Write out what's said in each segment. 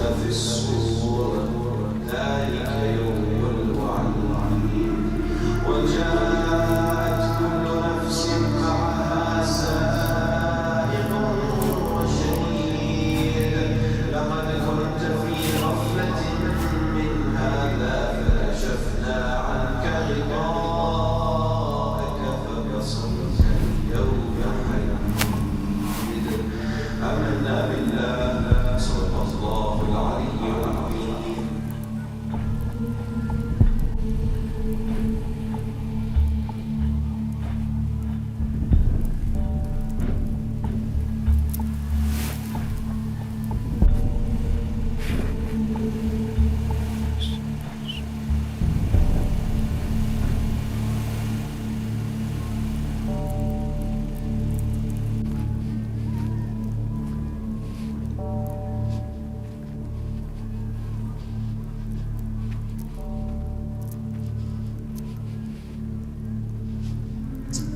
في الصور ذلك يوم الوعيد وجاءت كل نفس معها سائق وشهيد لقد كنت في غفلة من هذا فكشفنا عنك غطاءك فبصرك اليوم حديد آمنا بالله صدق الله العلي العظيم.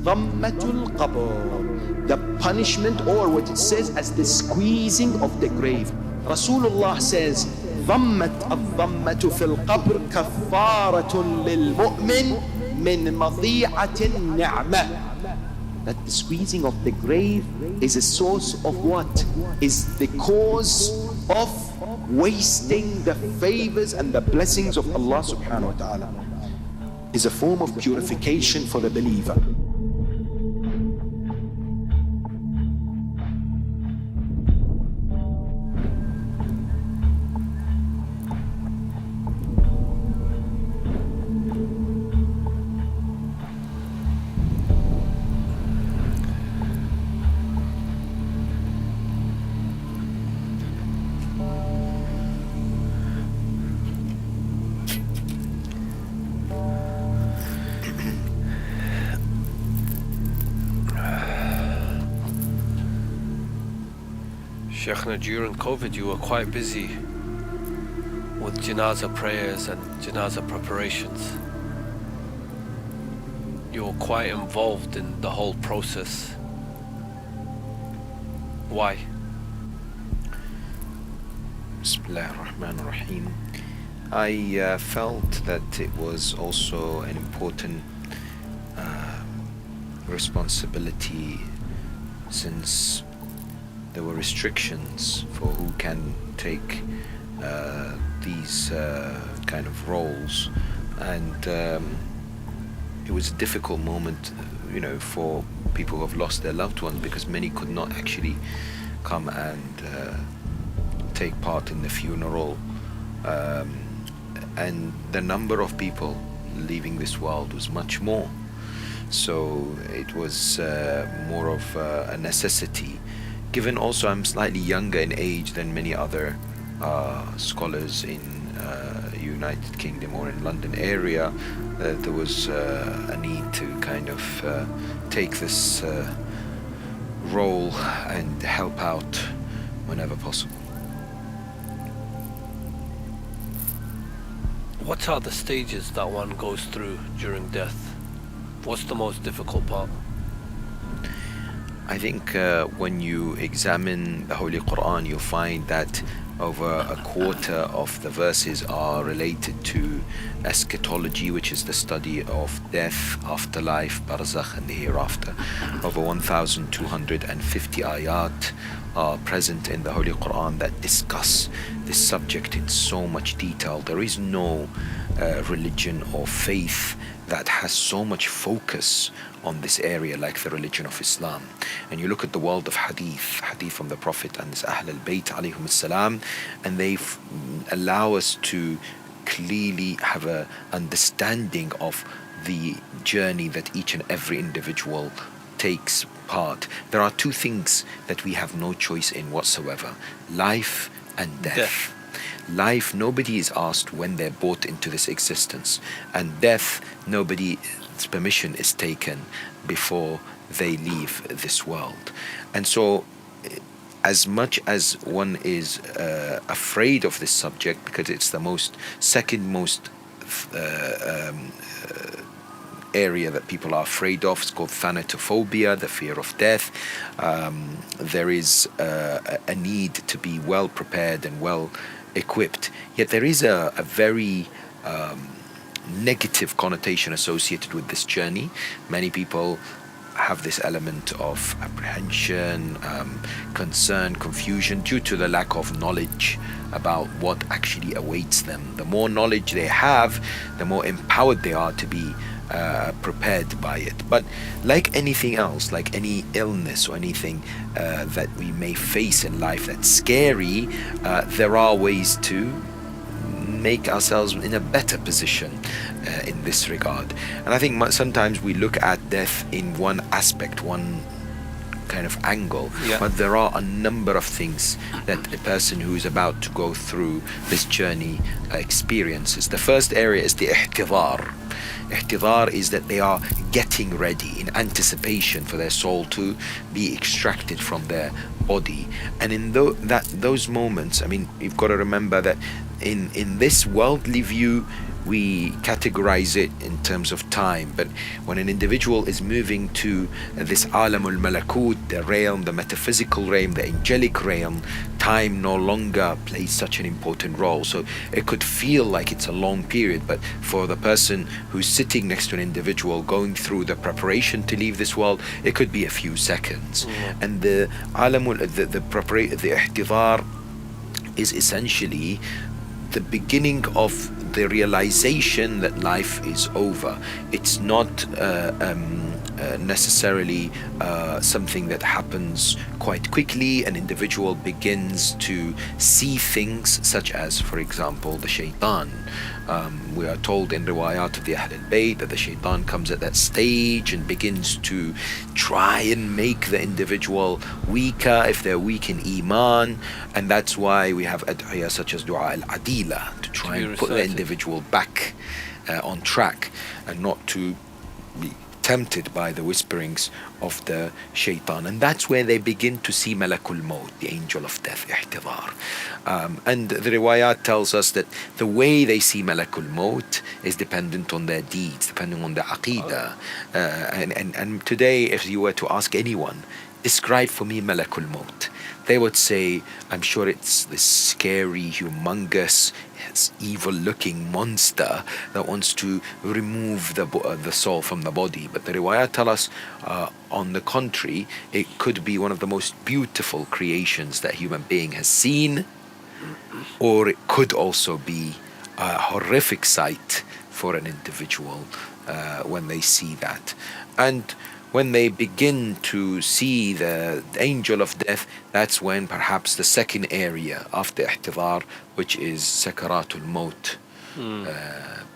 Dhammatul qabr, the punishment, or what it says as the squeezing of the grave. Rasulullah says, Dhammat al-dhammatu fil qabr kaffaratun lil mu'min min madhi'atin ni'mah. That the squeezing of the grave is a source of what? Is the cause of wasting the favors and the blessings of Allah subhanahu wa ta'ala. Is a form of purification for the believer. Sheikhna, during COVID you were quite busy with janazah prayers and janazah preparations. You were quite involved in the whole process. Why? Bismillah ar-Rahman ar-Rahim. I felt that it was also an important responsibility, since there were restrictions for who can take these kind of roles, and it was a difficult moment, for people who have lost their loved ones, because many could not actually come and take part in the funeral, and the number of people leaving this world was much more. So it was more of a necessity. Given also I'm slightly younger in age than many other scholars in United Kingdom or in London area, there was a need to kind of take this role and help out whenever possible. What are the stages that one goes through during death? What's the most difficult part? I think when you examine the Holy Quran, you'll find that over a quarter of the verses are related to eschatology, which is the study of death, afterlife, barzakh, and the hereafter. Over 1,250 ayat are present in the Holy Quran that discuss this subject in so much detail. There is no religion or faith that has so much focus on this area like the religion of Islam. And you look at the world of hadith from the Prophet and this Ahl al-Bayt alayhum salam, and they allow us to clearly have a understanding of the journey that each and every individual takes part. There are two things that we have no choice in whatsoever: life and death. Life, nobody is asked when they're brought into this existence, and death, nobody's permission is taken before they leave this world. And so as much as one is afraid of this subject, because it's the second most area that people are afraid of. It's called thanatophobia, the fear of death. There is a need to be well prepared and well equipped. Yet there is a very negative connotation associated with this journey. Many people have this element of apprehension, concern, confusion due to the lack of knowledge about what actually awaits them. The more knowledge they have, the more empowered they are to be prepared by it. But like anything else, like any illness or anything that we may face in life that's scary, there are ways to make ourselves in a better position in this regard. And I think sometimes we look at death in one aspect, one kind of angle, but there are a number of things that a person who is about to go through this journey experiences. The first area is the ihtidar. Ihtidar is that they are getting ready in anticipation for their soul to be extracted from their body. And in those moments, I mean, you've got to remember that in this worldly view, we categorize it in terms of time, but when an individual is moving to this alamul malakut, the realm, the metaphysical realm, the angelic realm, time no longer plays such an important role. So it could feel like it's a long period, but for the person who's sitting next to an individual going through the preparation to leave this world, it could be a few seconds. And the alamul, the ihtidar is essentially the beginning of the realization that life is over. It's not necessarily something that happens quite quickly. An individual begins to see things such as, for example, the shaitan. We are told in riwayat of the Ahl al-Bayt that the shaitan comes at that stage and begins to try and make the individual weaker if they're weak in iman, and that's why we have ad'iyah such as dua al-adila, to try and put the individual back on track and not to be tempted by the whisperings of the shaitan. And that's where they begin to see Malakul Maut, the angel of death, ihtidar. And the riwayat tells us that the way they see Malakul Maut is dependent on their deeds, depending on their aqidah. And today, if you were to ask anyone, describe for me Malakul Maut, they would say, I'm sure it's this scary, humongous, evil-looking monster that wants to remove the soul from the body. But the riwayat tell us, on the contrary, it could be one of the most beautiful creations that a human being has seen, or it could also be a horrific sight for an individual when they see that. And when they begin to see the angel of death, that's when perhaps the second area after ihtidar, which is sakaratul maut,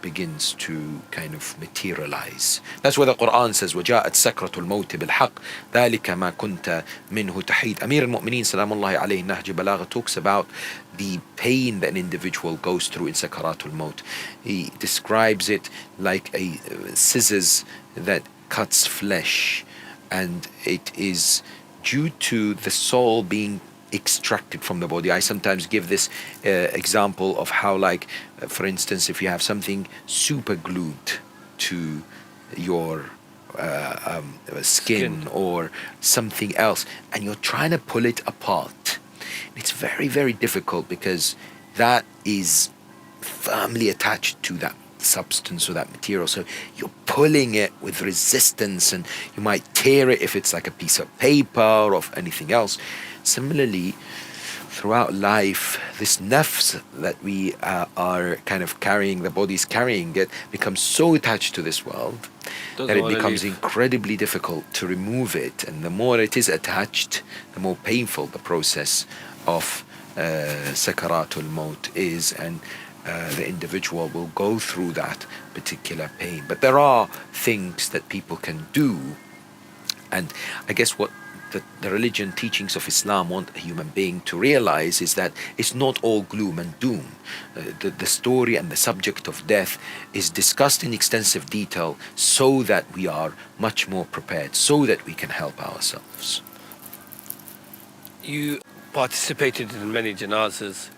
begins to kind of materialize. That's where the Quran says, وَجَاءَتْ سَكْرَةُ الْمَوْتِ بِالْحَقِّ ذَلِكَ مَا كُنْتَ مِنْهُ تَحِيدٌ. Amir al-Mu'mineen Salamullahi alayhi Nahj Balagha talks about the pain that an individual goes through in sakaratul maut. He describes it like a scissors that cuts flesh, and it is due to the soul being extracted from the body. I sometimes give this example of how, like, for instance, if you have something super glued to your skin or something else, and you're trying to pull it apart, it's very, very difficult because that is firmly attached to that substance or that material. So you're pulling it with resistance, and you might tear it if it's like a piece of paper or of anything else. Similarly, throughout life, this nafs that we are kind of carrying, the body's carrying it, becomes so attached to this world that it becomes incredibly difficult to remove it. And the more it is attached, the more painful the process of sakaratul maut is, and the individual will go through that particular pain. But there are things that people can do, and I guess what the religion teachings of Islam want a human being to realize is that it's not all gloom and doom. The story and the subject of death is discussed in extensive detail so that we are much more prepared, so that we can help ourselves. You participated in many janazas,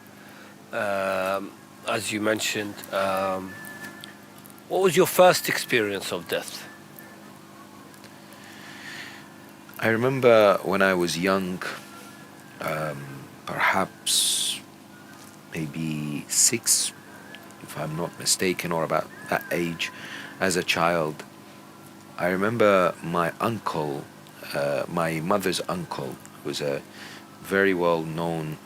as you mentioned. What was your first experience of death? I remember when I was young, perhaps maybe 6, if I'm not mistaken, or about that age, as a child. I remember my uncle, my mother's uncle, who was a very well-known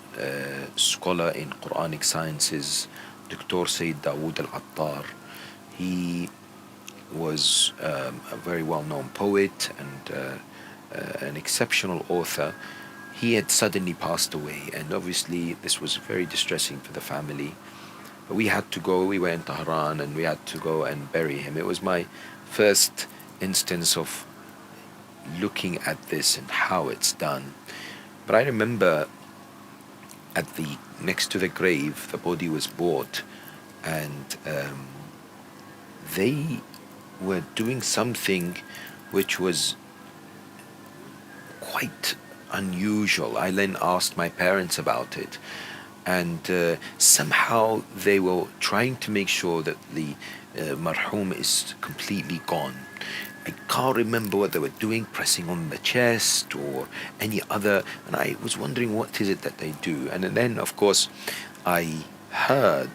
scholar in Quranic sciences, Dr. Sayyid Dawood Al-Attar. He was a very well-known poet and an exceptional author. He had suddenly passed away, and obviously this was very distressing for the family. But we had to go, we were in Tehran, and we had to go and bury him. It was my first instance of looking at this and how it's done. But I remember at the next to the grave, the body was brought, and they were doing something which was quite unusual. I then asked my parents about it, and somehow they were trying to make sure that the marhum is completely gone. I can't remember what they were doing, pressing on the chest or any other, and I was wondering what is it that they do. And then of course I heard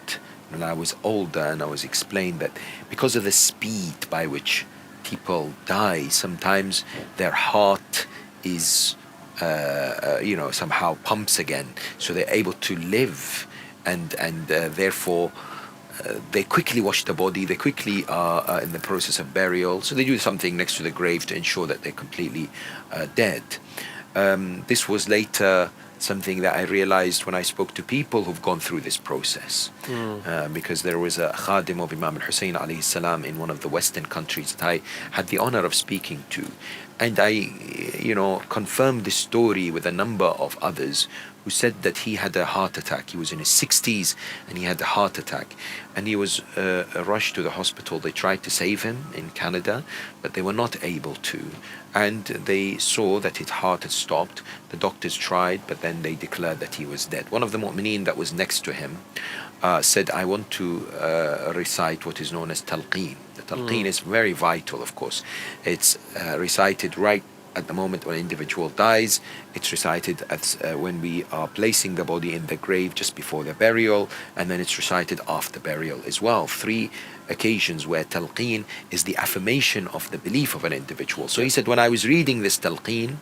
when I was older, and I was explained that because of the speed by which people die, sometimes their heart is somehow pumps again, so they're able to live, and therefore they quickly wash the body, they quickly are in the process of burial, so they do something next to the grave to ensure that they're completely dead. This was later something that I realized when I spoke to people who've gone through this process, because there was a khadim of Imam Hussein alayhi salam in one of the Western countries that I had the honor of speaking to, and I confirmed this story with a number of others who said that he had a heart attack. He was in his 60s and he had a heart attack, and he was rushed to the hospital. They tried to save him in Canada, but they were not able to, and they saw that his heart had stopped. The doctors tried, but then they declared that he was dead. One of the mu'mineen that was next to him said, I want to recite what is known as talqeen. The talqeen is very vital, of course. It's recited right at the moment when an individual dies. It's recited when we are placing the body in the grave just before the burial, and then it's recited after burial as well. 3 occasions where talqeen is the affirmation of the belief of an individual. So he said, when I was reading this talqeen,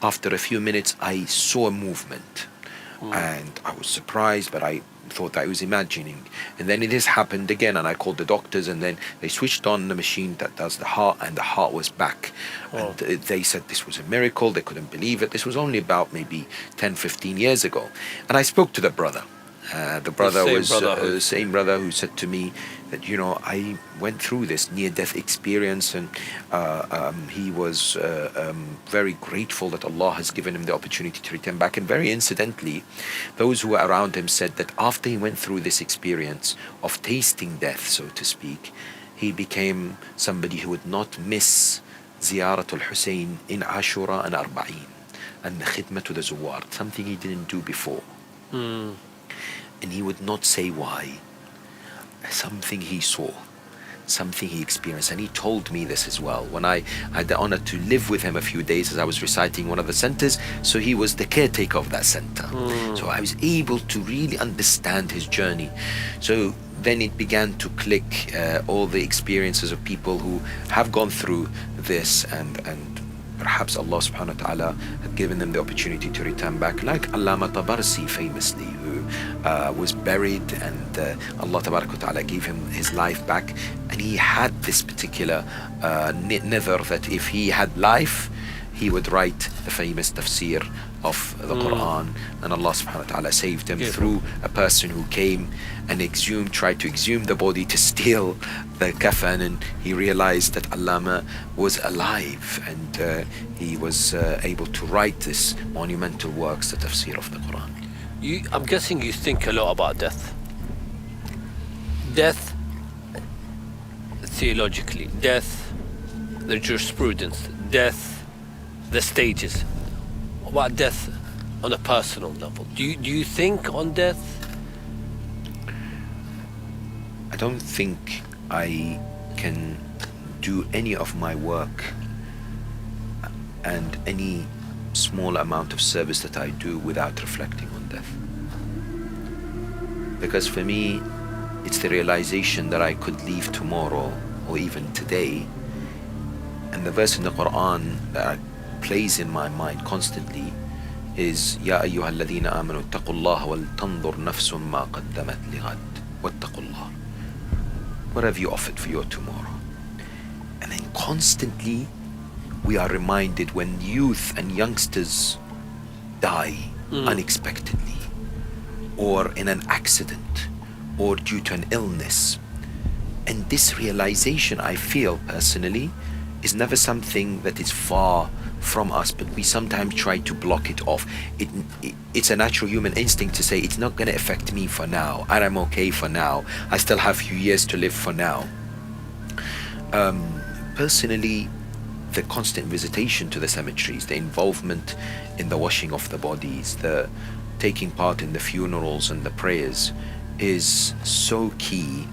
after a few minutes I saw a movement, and I was surprised, but I thought I was imagining. And then this happened again, and I called the doctors, and then they switched on the machine that does the heart, and the heart was back. And they said this was a miracle. They couldn't believe it. This was only about maybe 10-15 years ago. And I spoke to the brother. The brother was the same brother who said to me that, I went through this near-death experience, and he was very grateful that Allah has given him the opportunity to return back. And very incidentally, those who were around him said that after he went through this experience of tasting death, so to speak, he became somebody who would not miss Ziyaratul Hussein in Ashura and Arba'een, and the khidmah to the Zuwar, something he didn't do before. And he would not say why. Something he saw, something he experienced, and he told me this as well when I had the honor to live with him a few days as I was reciting one of the centers. So he was the caretaker of that center, so I was able to really understand his journey. So then it began to click, all the experiences of people who have gone through this, and perhaps Allah subhanahu wa ta'ala had given them the opportunity to return back, like Allama Tabarsi famously, who was buried, and Allah tabarak wa ta'ala gave him his life back, and he had this particular nidhr that if he had life, he would write the famous tafsir of the Quran, and Allah subhanahu wa ta'ala saved him through a person who came and tried to exhume the body to steal the kafan, and he realized that Allama was alive, and he was able to write this monumental works, the tafsir of the Quran. I'm guessing you think a lot about death. Death, theologically, death, the jurisprudence, death, the stages. About death on a personal level? Do you think on death? I don't think I can do any of my work and any small amount of service that I do without reflecting on death. Because for me, it's the realization that I could leave tomorrow or even today. And the verse in the Quran that plays in my mind constantly is يا أيها الذين آمنوا اتقوا الله ولتنظر نفس ما قدمت لغد واتقوا الله. What have you offered for your tomorrow? And then constantly we are reminded when youth and youngsters die unexpectedly, or in an accident, or due to an illness. And this realization, I feel personally, is never something that is far from us, but we sometimes try to block it off. It's a natural human instinct to say it's not going to affect me for now, and I'm okay for now. I still have a few years to live for now. Personally, the constant visitation to the cemeteries, the involvement in the washing of the bodies, the taking part in the funerals and the prayers is so key,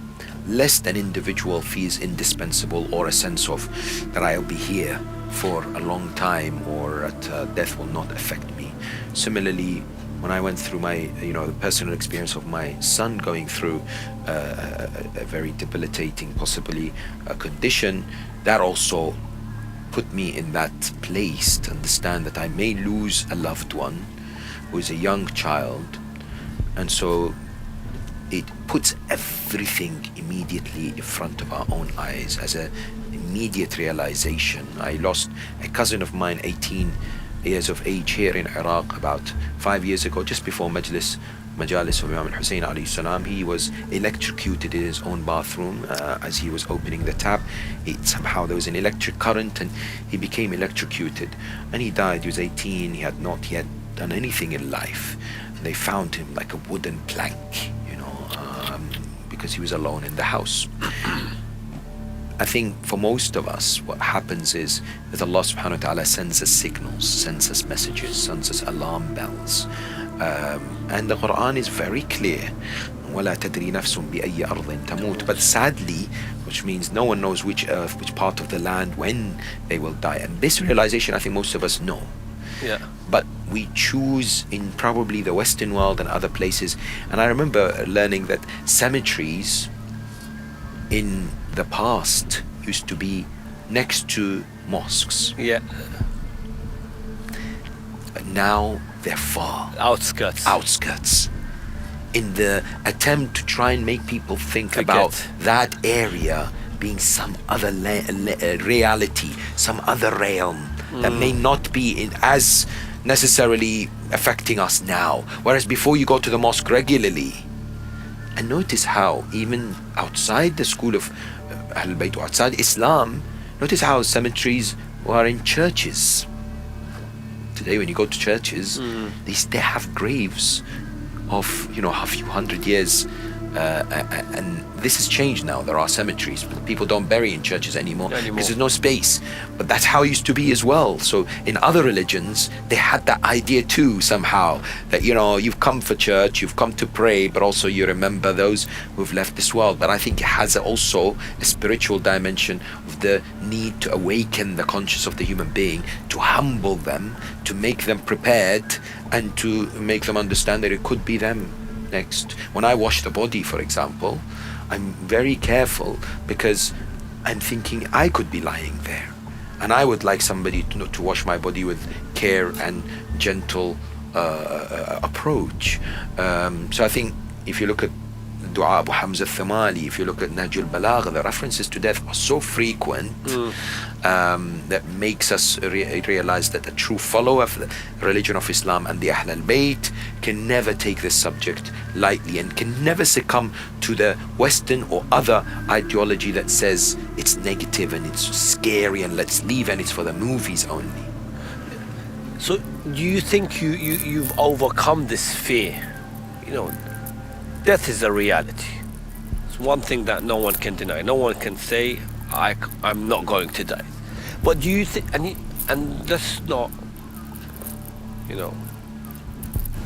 lest an individual feels indispensable or a sense of that I'll be here for a long time, or that death will not affect me. Similarly, when I went through my, the personal experience of my son going through a very debilitating, possibly a condition, that also put me in that place to understand that I may lose a loved one who is a young child, and so it puts everything immediately in front of our own eyes as an immediate realization. I lost a cousin of mine, 18 years of age, here in Iraq about 5 years ago, just before Majalis of Imam Hussein alayhi salam. He was electrocuted in his own bathroom as he was opening the tap. Somehow there was an electric current and he became electrocuted, and he died. He was 18. He had not yet done anything in life. And they found him like a wooden plank, because he was alone in the house. I think for most of us, what happens is that Allah subhanahu wa ta'ala sends us signals, sends us messages, sends us alarm bells. And the Quran is very clear. وَلَا تَدْرِي نَفْسٌ بِأَيِّ أَرْضٍ تَمُوتُ. But sadly, which means no one knows which earth, which part of the land, when they will die. And this realization, I think most of us know. Yeah. But we choose in probably the Western world and other places. And I remember learning that cemeteries in the past used to be next to mosques. Yeah. But now they're far. Outskirts. In the attempt to try and make people think about that area being some other reality, some other realm that may not be as necessarily affecting us now. Whereas before, you go to the mosque regularly. And notice how even outside the school of Ahlul Bayt, or outside Islam, notice how cemeteries are in churches. Today when you go to churches, they have graves of a few hundred years, and this has changed now. There are cemeteries, but people don't bury in churches anymore because there's no space. But that's how it used to be as well. So in other religions, they had that idea too somehow, that you've come for church, you've come to pray, but also you remember those who've left this world. But I think it has also a spiritual dimension of the need to awaken the conscience of the human being, to humble them, to make them prepared, and to make them understand that it could be them next. When I wash the body, for example, I'm very careful because I'm thinking I could be lying there, and I would like somebody to wash my body with care and gentle approach. So I think if you look at Dua Abu Hamza Thamali, if you look at Najul Balagha, the references to death are so frequent that makes us realize that a true follower of the religion of Islam and the Ahl al-Bayt can never take this subject lightly, and can never succumb to the Western or other ideology that says it's negative and it's scary and let's leave and it's for the movies only. So do you think you've overcome this fear? Death is a reality. It's one thing that no one can deny. No one can say, I'm not going to die. But do you think, and let's not,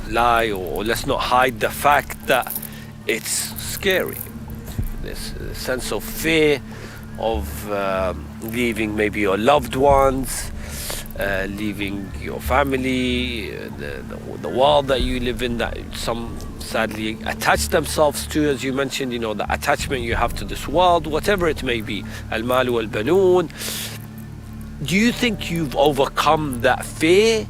lie, or let's not hide the fact that it's scary. This sense of fear of leaving maybe your loved ones, leaving your family, the world that you live in, that some sadly attach themselves to, as you mentioned, the attachment you have to this world, whatever it may be, al-mal wal-banoon. Do you think you've overcome that fear?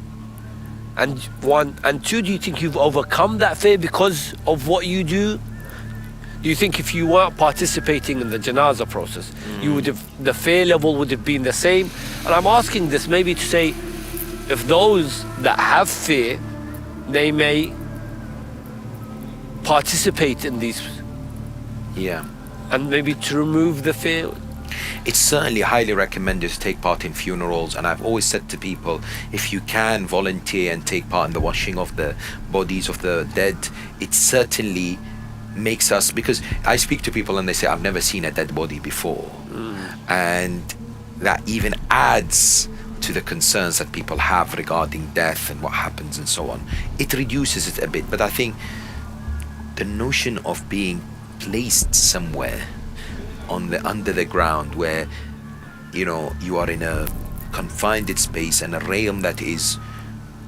And one, and two, do you think you've overcome that fear because of what you do? Do you think if you weren't participating in the janazah process, you would have, the fear level would have been the same? And I'm asking this maybe to say, if those that have fear, they may participate in these, Yeah. and maybe to remove the fear. It's certainly highly recommended to take part in funerals, and I've always said to people, if you can volunteer and take part in the washing of the bodies of the dead, it certainly makes us, because I speak to people and they say, I've never seen a dead body before, and that even adds to the concerns that people have regarding death and what happens and so on. It reduces it a bit, but I think the notion of being placed somewhere under the ground where you are in a confined space and a realm that is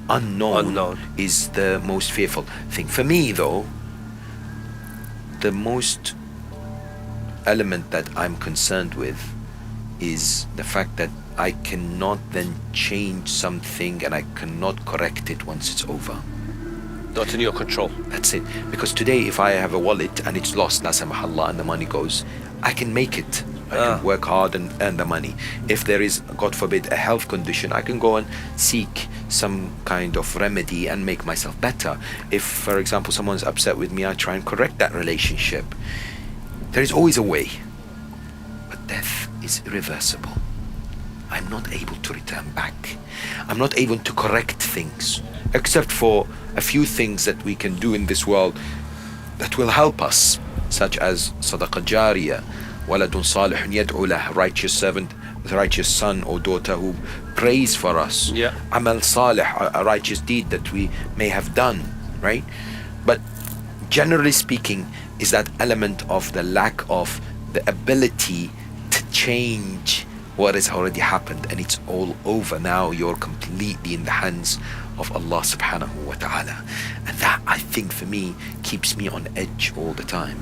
unknown is the most fearful thing. For me though, the most element that I'm concerned with is the fact that I cannot then change something and I cannot correct it once it's over. Not in your control. That's it. Because today, if I have a wallet and it's lost, la samahallah, and the money goes, I can make it. I can work hard and earn the money. If there is, God forbid, a health condition, I can go and seek some kind of remedy and make myself better. If, for example, someone's upset with me, I try and correct that relationship. There is always a way. But death is irreversible. I'm not able to return back. I'm not able to correct things, except for a few things that we can do in this world that will help us, such as sadaqah jariyah, waladun salihun yad'u lah, righteous servant, righteous son or daughter who prays for us. Amal salih, a righteous deed that we may have done, right? But generally speaking, is that element of the lack of the ability to change what has already happened, and it's all over now. You're completely in the hands of Allah subhanahu wa ta'ala, and that, I think, for me, keeps me on edge all the time.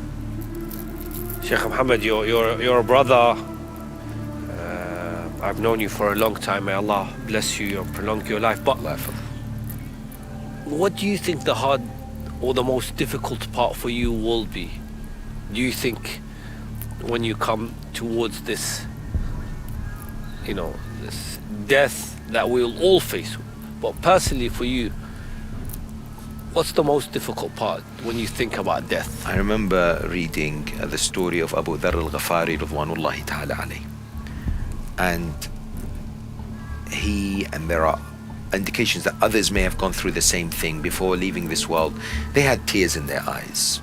Sheikh Mohammed, you're a brother. I've known you for a long time. May Allah bless you and prolong your life. But what do you think the hard or the most difficult part for you will be? Do you think when you come towards this, this death that we'll all face, but personally for you, what's the most difficult part when you think about death? I remember reading the story of Abu Dharr al-Ghafari radwanullahi ta'ala alayh, and there are indications that others may have gone through the same thing before leaving this world. They had tears in their eyes,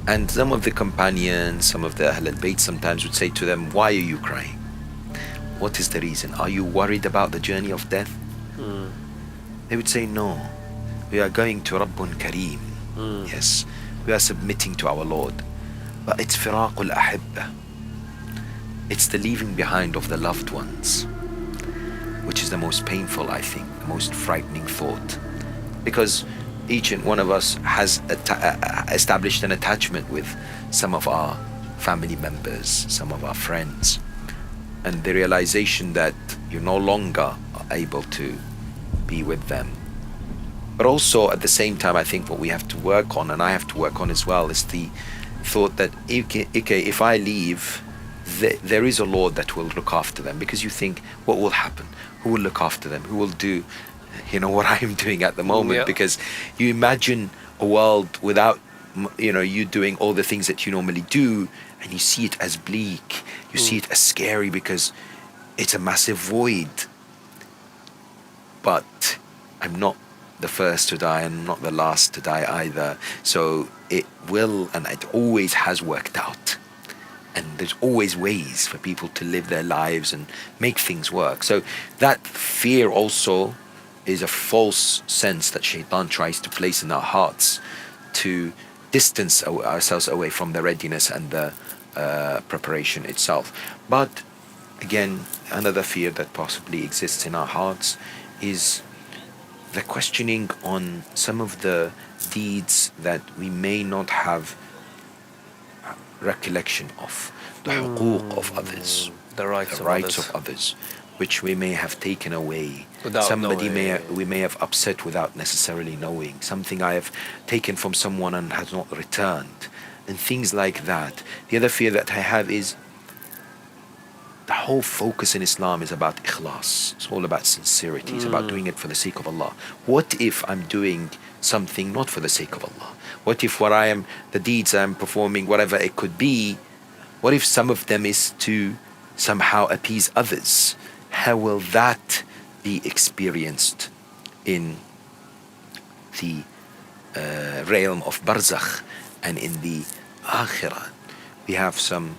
and some of the companions, some of the Ahl al-Bayt sometimes would say to them, why are you crying? What is the reason? Are you worried about the journey of death? They would say, no, we are going to Rabbun Kareem. Yes, we are submitting to our Lord. But it's firaqul ahibba. It's the leaving behind of the loved ones, which is the most painful, I think, the most frightening thought. Because each and one of us has established an attachment with some of our family members, some of our friends. And the realization that you're no longer able to be with them. But also at the same time, I think what we have to work on, and I have to work on as well, is the thought that if I leave, there is a Lord that will look after them. Because you think, what will happen? Who will look after them? Who will do what I'm doing at the moment? Because you imagine a world without you doing all the things that you normally do, and you see it as bleak, you see it as scary, because it's a massive void. But I'm not the first to die, and I'm not the last to die either. So it will, and it always has worked out. And there's always ways for people to live their lives and make things work. So that fear also is a false sense that Shaitan tries to place in our hearts to distance ourselves away from the readiness and the preparation itself. But again, another fear that possibly exists in our hearts is the questioning on some of the deeds that we may not have recollection of, the huquq of others, The rights the of rights others. of others, which we may have taken away. Without Somebody knowing. we may have upset without necessarily knowing. Something I have taken from someone and has not returned, and things like that. The other fear that I have is the whole focus in Islam is about ikhlas. It's all about sincerity. It's about doing it for the sake of Allah. What if I'm doing something not for the sake of Allah? What if the deeds I'm performing, whatever it could be, what if some of them is to somehow appease others? How will that be experienced in the realm of barzakh and in the akhirah? We have some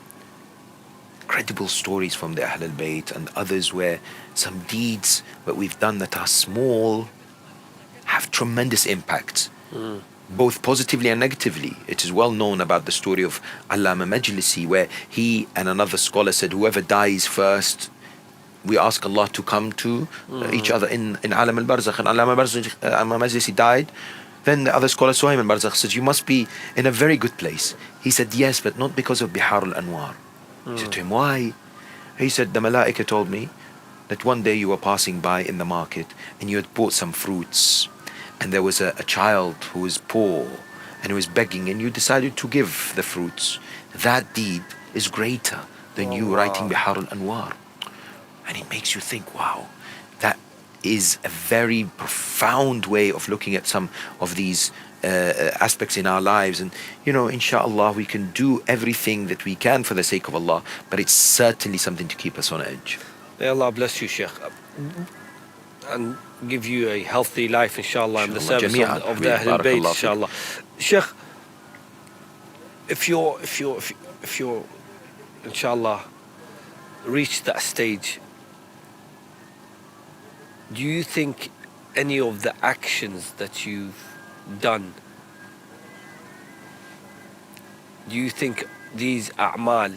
credible stories from the Ahl al-Bayt and others where some deeds that we've done that are small have tremendous impact, both positively and negatively. It is well known about the story of Allama Majlisi, where he and another scholar said, whoever dies first, we ask Allah to come to each other in Alam al-Barzakh. And Allama Majlisi died. Then the other scholar, Suhaim al-Barzakh, said, you must be in a very good place. He said, yes, but not because of Bihar al-Anwar. He said to him, why? He said, the Malaika told me that one day you were passing by in the market and you had bought some fruits, and there was a child who was poor and who was begging, and you decided to give the fruits. That deed is greater than you writing Bihar al-Anwar. And it makes you think, wow, that is a very profound way of looking at some of these aspects in our lives. And inshallah, we can do everything that we can for the sake of Allah, but it's certainly something to keep us on edge. May Allah bless you, Sheikh, and give you a healthy life, inshallah, in the service of the Ahl al-Bayt, inshallah. Sheikh, if you're inshallah reach that stage, do you think any of the actions that you've done, do you think these a'mal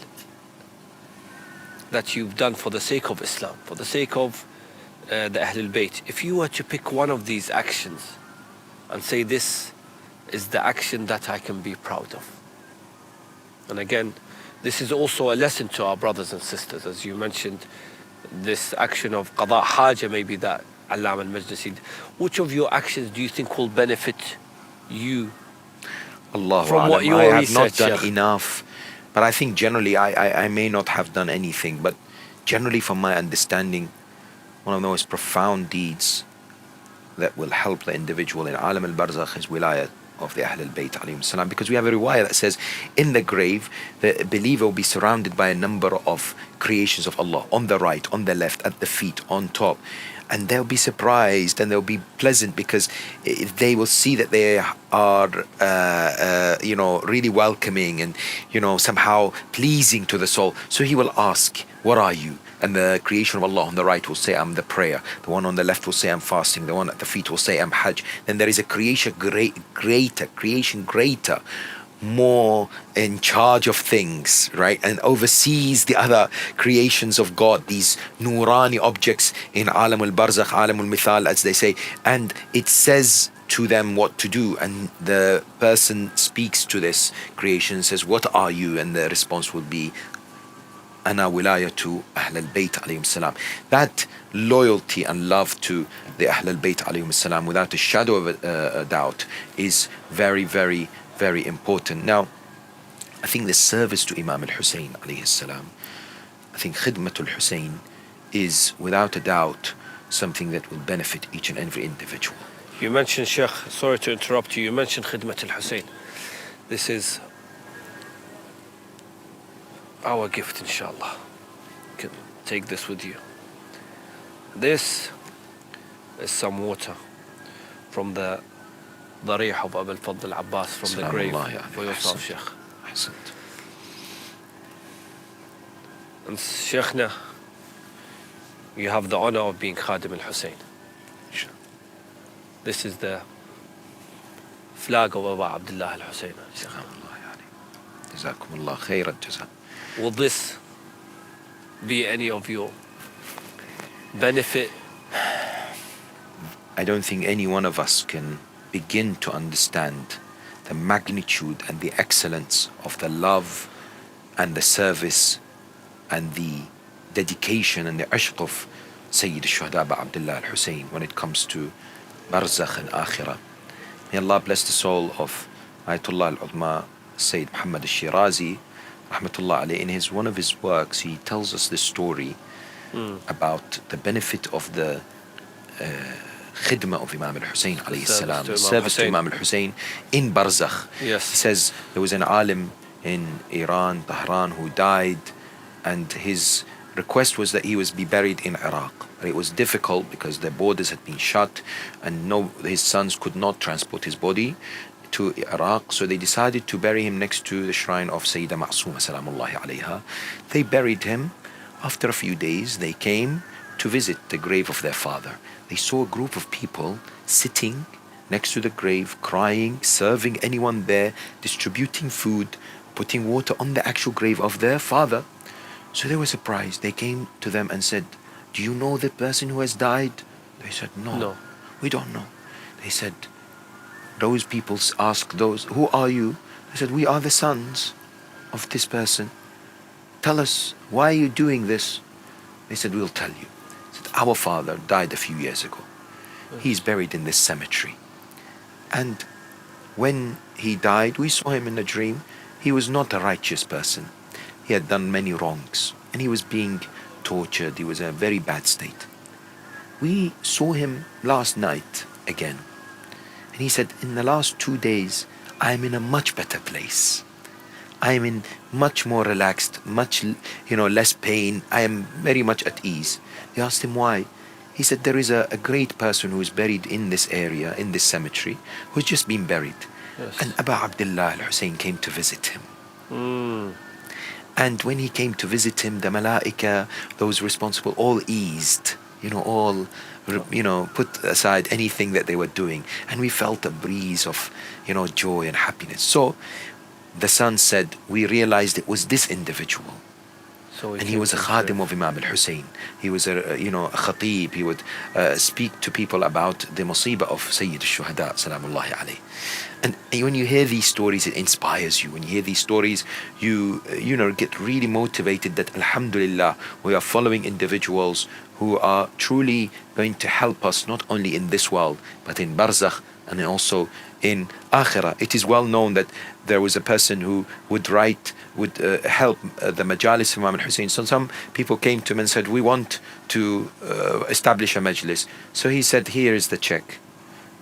that you've done for the sake of Islam, for the sake of the Ahl al-Bayt, if you were to pick one of these actions and say this is the action that I can be proud of? And again, this is also a lesson to our brothers and sisters, as you mentioned, this action of qada haja, maybe that Allama al-Majlisi. Which of your actions do you think will benefit you? Allah From what your I have research, not done Sheikh. enough, but I think generally I may not have done anything, but generally from my understanding, one of the most profound deeds that will help the individual in Alam al-Barzakh is wilayat of the Ahl al-Bayt alayhim salam, because we have a riwayah that says in the grave the believer will be surrounded by a number of creations of Allah, on the right, on the left, at the feet, on top, and they'll be surprised and they'll be pleasant because they will see that they are really welcoming and somehow pleasing to the soul. So he will ask, what are you? And the creation of Allah on the right will say, I'm the prayer. The one on the left will say, I'm fasting. The one at the feet will say, I'm Hajj. Then there is a creation greater, more in charge of things, right? And oversees the other creations of God, these nurani objects in Alam al-Barzakh, Alam al-Mithal, as they say. And it says to them what to do. And the person speaks to this creation and says, what are you? And the response would be, Ana wilayatu Ahl al-Bayt alayhim salam. That loyalty and love to the Ahl al-Bayt alayhim salam, without a shadow of a doubt, is very, very, very important. Now, I think the service to Imam al-Hussein alayhi salam, I think khidmat al-Hussein is without a doubt something that will benefit each and every individual. You mentioned, Sheikh, sorry to interrupt you, you mentioned khidmat al-Hussein. This is our gift, inshallah. You can take this with you. This is some water from the darih of Abu al-Fadl al-Abbas, from the grave for yourself, Sheikh. Ahsant. And Sheikhna, you have the honor of being Khadim al-Hussein. This is the flag of Abu Abdullah al-Hussein. Jazakumullah khairan jaza. Will this be any of your benefit? I don't think any one of us can begin to understand the magnitude and the excellence of the love and the service and the dedication and the ishq of Sayyid al-Shuhada Abu Abdullah al-Hussein when it comes to Barzakh and Akhirah. May Allah bless the soul of Ayatollah al-Udma Sayyid Muhammad al-Shirazi Rahmatullah alayhi. In one of his works, he tells us this story about the benefit of the khidmah of Imam al-Hussein alayhi salam, the service to Imam al-Hussein in Barzakh. Yes. He says there was an alim in Iran, Tehran, who died, and his request was that he was be buried in Iraq. But it was difficult because the borders had been shut and his sons could not transport his body to Iraq, so they decided to bury him next to the shrine of Sayyida Ma'sooma salamullahi alayha. They buried him. After a few days, they came to visit the grave of their father. They saw a group of people sitting next to the grave, crying, serving anyone there, distributing food, putting water on the actual grave of their father. So they were surprised. They came to them and said, "Do you know the person who has died?" They said, No, we don't know." They said, those people asked those, "Who are you?" They said, "We are the sons of this person. Tell us, why are you doing this?" They said, "We'll tell you." They said, "Our father died a few years ago. He's buried in this cemetery. And when he died, we saw him in a dream. He was not a righteous person. He had done many wrongs and he was being tortured. He was in a very bad state. We saw him last night again. And he said, in the last 2 days, I am in a much better place. I am in much more relaxed, much, less pain. I am very much at ease." They asked him why. He said, there is a great person who is buried in this area, in this cemetery, who's just been buried. Yes. And Abu Abdullah al-Hussein came to visit him. And when he came to visit him, the malaika, those responsible, all eased, put aside anything that they were doing. And we felt a breeze of, joy and happiness. So the son said, we realized it was this individual. And he was a khadim of Imam al-Hussein. He was a khatib. He would speak to people about the musibah of Sayyid al-Shuhada salamullahi alayhi. And when you hear these stories, it inspires you. When you hear these stories, you get really motivated that alhamdulillah, we are following individuals who are truly going to help us not only in this world, but in Barzakh and also in Akhirah. It is well known that there was a person who would help the majalis of Imam al-Hussein. So some people came to him and said, we want to establish a majlis. So he said, here is the check.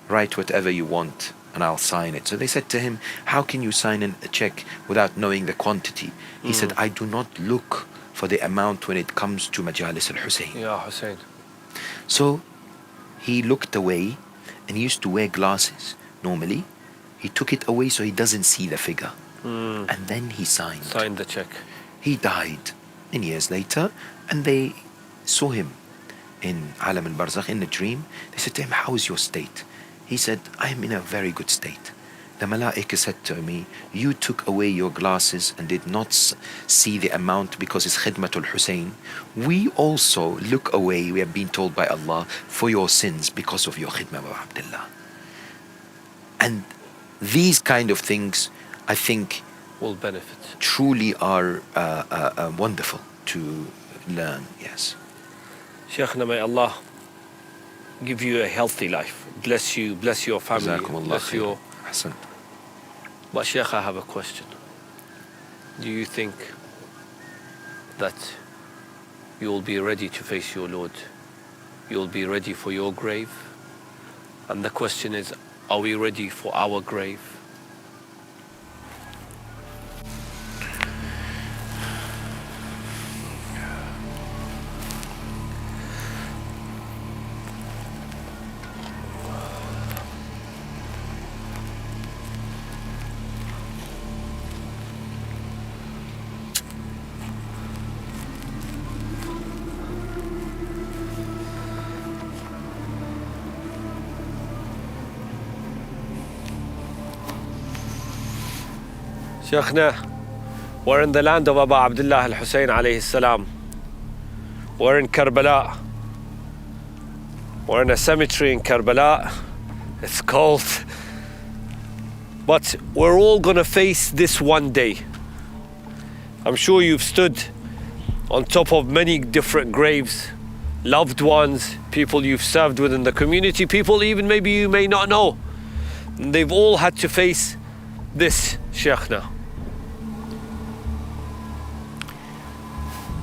Write whatever you want and I'll sign it. So they said to him, how can you sign a check without knowing the quantity? He said, I do not look for the amount when it comes to majalis al-Hussein. Ya Hussein. So he looked away, and he used to wear glasses normally. He took it away so he doesn't see the figure. And then he signed the check. He died many years later, and they saw him in Alam al-Barzakh in a dream. They said to him, how is your state? He said, I am in a very good state. The malaika said to me, you took away your glasses and did not see the amount because it's khidmatul Hussein. We also look away, we have been told by Allah, for your sins because of your khidmah of Abdullah. And these kind of things, I think, will benefit. Truly are wonderful to learn. Yes. Shaykhna, may Allah give you a healthy life. Bless you, bless your family, bless your... Ahsan. But Shaykh, I have a question. Do you think that you will be ready to face your Lord? You will be ready for your grave? And the question is, are we ready for our grave? Shaykhna, we're in the land of Abu Abdullah al-Hussein alayhi salam. We're in Karbala. We're in a cemetery in Karbala. It's cold. But we're all gonna face this one day. I'm sure you've stood on top of many different graves, loved ones, people you've served with in the community, people even maybe you may not know. And they've all had to face this, Sheikhna.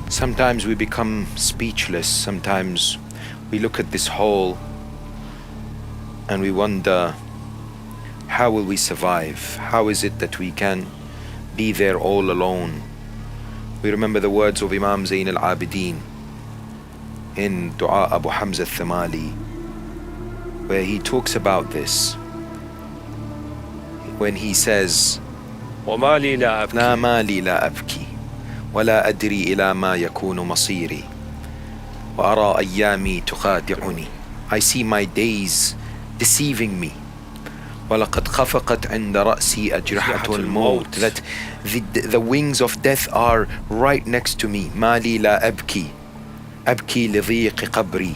Sometimes we become speechless. Sometimes we look at this hole and we wonder, how will we survive? How is it that we can be there all alone? We remember the words of Imam Zayn al-Abidin in Dua Abu Hamza al-Thamali, where he talks about this, when he says, وَمَا لِي لَا أَبْكِي لا مالي لا أبكي ولا أدري إلى ما يكون مصيري وأرى أيامي تخادعني. I see my days deceiving me. وَلَقَدْ خَفَقَتْ عِنْدَ رَأْسِي أَجْرِحَةُ الْمَوْتِ, that the wings of death are right next to me. مَا لِي لَا أَبْكِي أَبْكِي لِضِيقِ قَبْرِي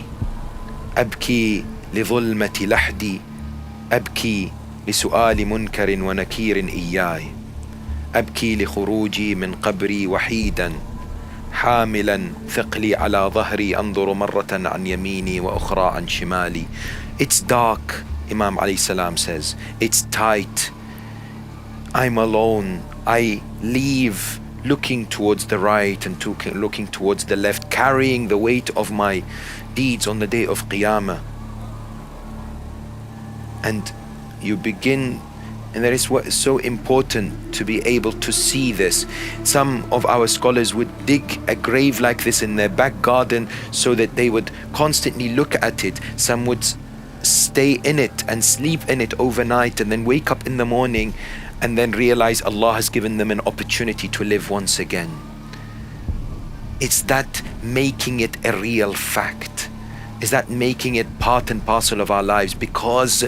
أَبْكِي لِظُلْمَةِ لَحْدِي أَبْكِي لسؤال منكر ونكير إياي أبكي لخروجي من قبري وحيدا حاملا ثقلي على ظهري أنظر مرة عن يميني وأخرى عن شمالي. It's dark, Imam alayhi salam says. It's tight. I'm alone. I leave looking towards the right and looking towards the left, carrying the weight of my deeds on the day of Qiyamah. And you begin, and that is what is so important, to be able to see this. Some of our scholars would dig a grave like this in their back garden so that they would constantly look at it. Some would stay in it and sleep in it overnight and then wake up in the morning and then realize Allah has given them an opportunity to live once again. It's that making it a real fact. Is that making it part and parcel of our lives, because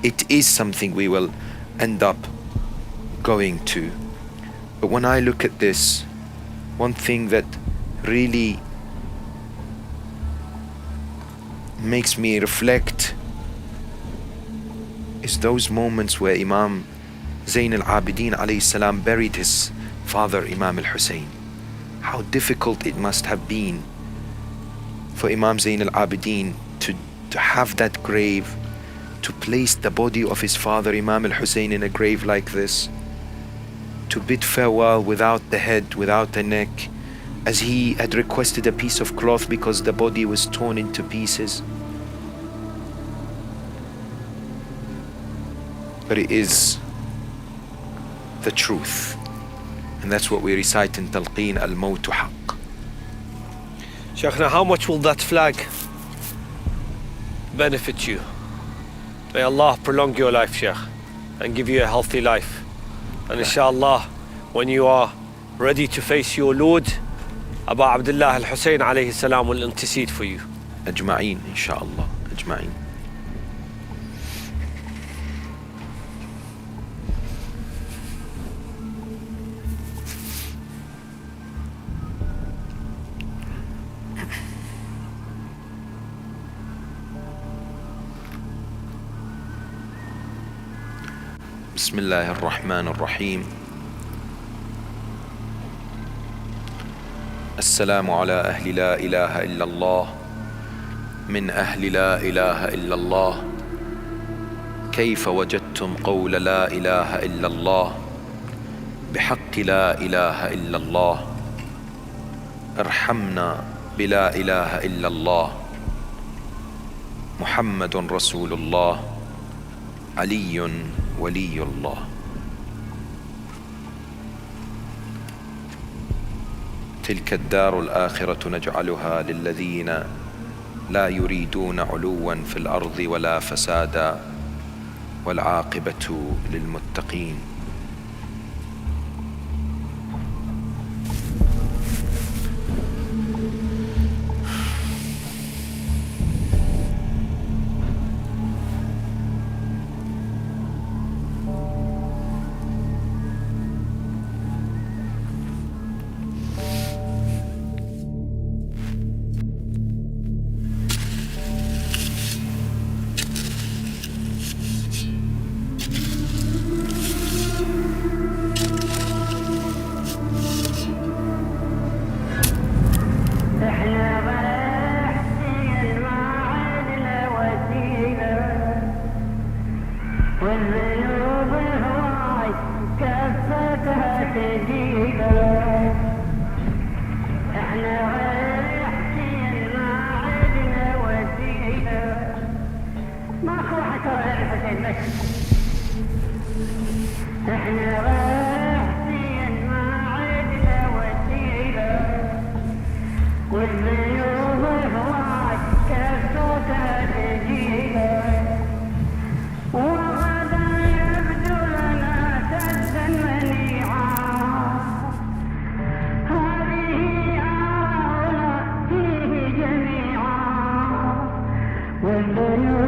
it is something we will end up going to. But when I look at this, one thing that really makes me reflect is those moments where Imam Zayn al-Abidin alayhi salam buried his father Imam al-Hussein. How difficult it must have been for Imam Zayn al-Abidin to have that grave, to place the body of his father Imam al-Hussein in a grave like this, to bid farewell without the head, without the neck, as he had requested a piece of cloth because the body was torn into pieces. But it is the truth, and that's what we recite in Talqeen al-Mawtu Haqq. Sheikhna, how much will that flag benefit you? May Allah prolong your life, Sheikh, and give you a healthy life. And inshallah, when you are ready to face your Lord, Abu Abdullah al-Hussein alayhi salam will intercede for you. Ajma'een, inshallah. Ajma'een. بسم الله الرحمن الرحيم. السلام على أهل لا إله إلا الله من أهل لا إله إلا الله. كيف وجدتم قول لا إله إلا الله بحق لا إله إلا الله. ارحمنا بلا إله إلا الله. محمد رسول الله. علي ولي الله. تلك الدار الآخرة نجعلها للذين لا يريدون علوا في الأرض ولا فسادا والعاقبة للمتقين. تجيبه احنا رايحين ما عدنا وسيله ماكو حتى الحسين بس احنا رايحين ما عدنا وسيله والضيوف هواك كالصوت تجيبه وغدا يبدو لنا سدا منيعا هذه آراؤنا فيه جميعا والضيوف